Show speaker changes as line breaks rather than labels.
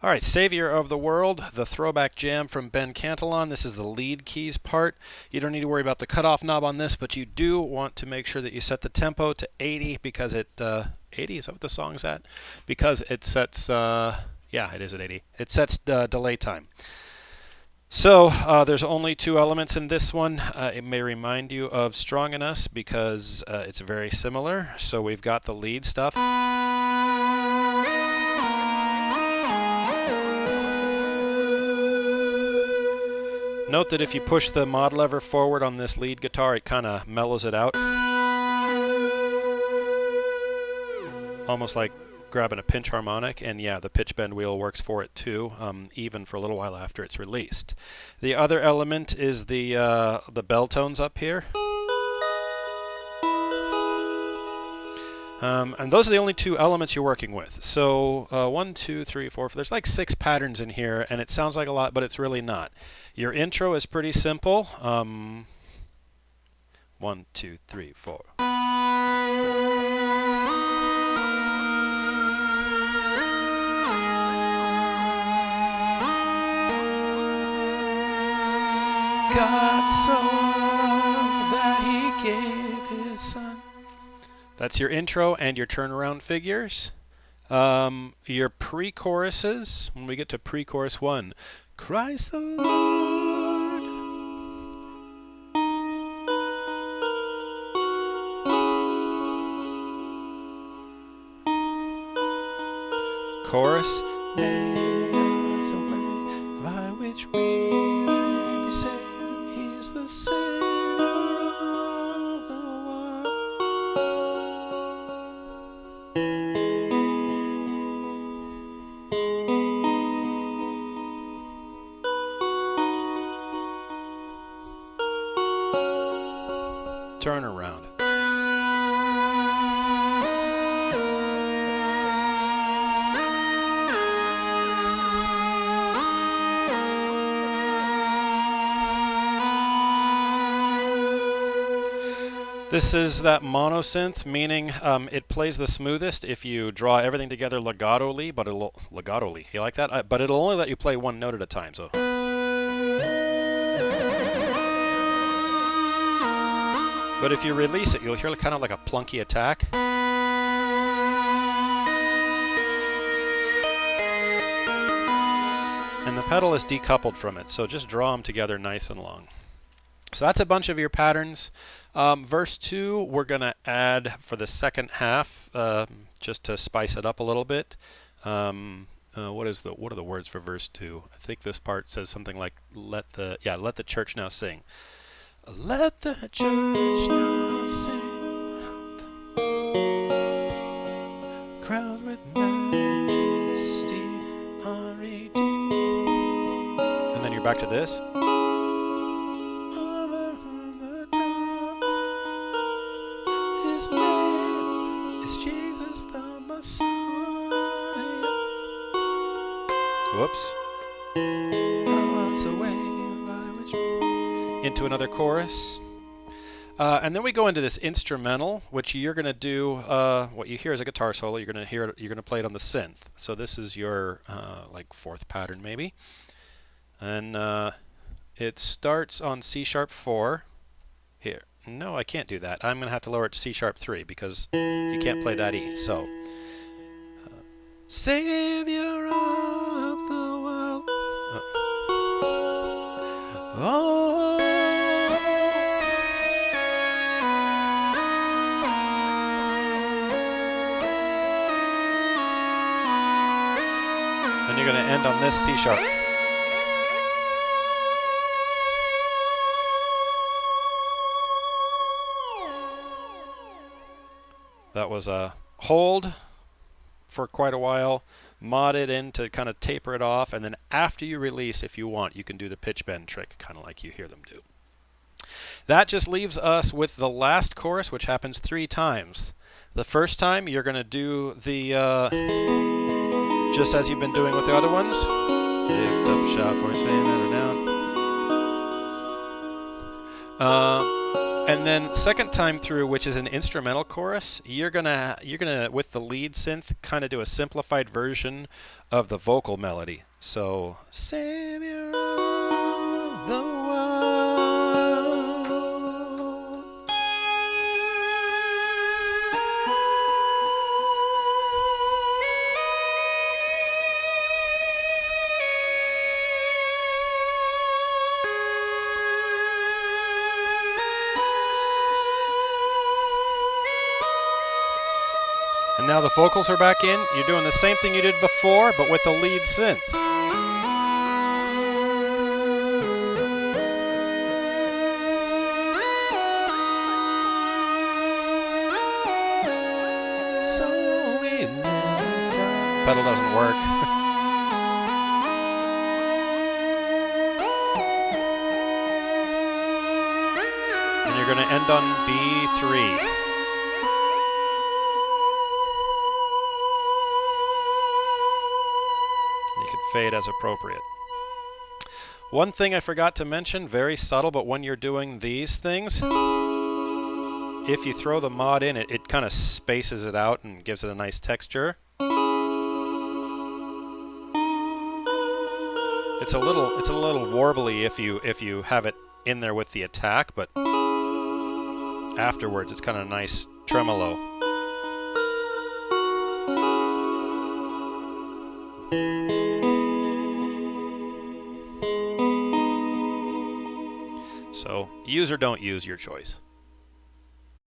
All right, Savior of the World, the throwback jam from Ben Cantelon. This is the lead keys part. You don't need to worry about the cutoff knob on this, but you do want to make sure that you set the tempo to 80 because it 80, is that what the song's at? Because it sets yeah, it is at 80. It sets delay time. So there's only two elements in this one. It may remind you of Strong in Us because it's very similar. So we've got the lead stuff. Note that if you push the mod lever forward on this lead guitar, it kind of mellows it out. Almost like grabbing a pinch harmonic, and yeah, the pitch bend wheel works for it too, even for a little while after it's released. The other element is the bell tones up here. And those are the only two elements you're working with. So 1, 2, 3, 4, there's like 6 patterns in here, and it sounds like a lot, but it's really not. Your intro is pretty simple. 1, 2, 3, 4. God so loved that he gave his son. That's your intro and your turnaround figures. Your pre-choruses, when we get to pre-chorus 1, Christ the Lord. Chorus, made us a way by which we may be saved. He's the Savior of the world. Turn around. This is that monosynth, meaning it plays the smoothest if you draw everything together legato-ly, but it'll legato-ly. You like that? But it'll only let you play one note at a time. So. But if you release it, you'll hear kind of like a plunky attack. And the pedal is decoupled from it, so just draw them together nice and long. So that's a bunch of your patterns. Verse 2, we're going to add for the second half, just to spice it up a little bit. What are the words for verse 2? I think this part says something like, let the church now sing. Let the church now sing, crowned with majesty, unredeemed. And then you're back to this. Over whom the dawn, his name is Jesus the Messiah. Whoops. Into another chorus. And then we go into this instrumental, which you're going to do, what you hear is a guitar solo. You're going to play it on the synth. So this is your like 4th pattern maybe. And it starts on C sharp 4. Here. No, I can't do that. I'm going to have to lower it to C sharp 3 because you can't play that E. So Savior of the world. Oh. And you're going to end on this C sharp. That was a hold for quite a while, mod it in to kind of taper it off, and then after you release, if you want, you can do the pitch bend trick, kind of like you hear them do. That just leaves us with the last chorus, which happens 3 times. The first time, you're going to do the, just as you've been doing with the other ones. Lift up, shout for his fame, and down. And then second time through, which is an instrumental chorus, you're gonna with the lead synth kind of do a simplified version of the vocal melody. So, Savior of the world. And now the vocals are back in. You're doing the same thing you did before, but with the lead synth. So we let down. Pedal doesn't work. And you're going to end on B3. You can fade as appropriate. One thing I forgot to mention, very subtle, but when you're doing these things, if you throw the mod in, it kind of spaces it out and gives it a nice texture. It's a little warbly if you have it in there with the attack, but afterwards it's kind of nice tremolo. So, use or don't use, your choice.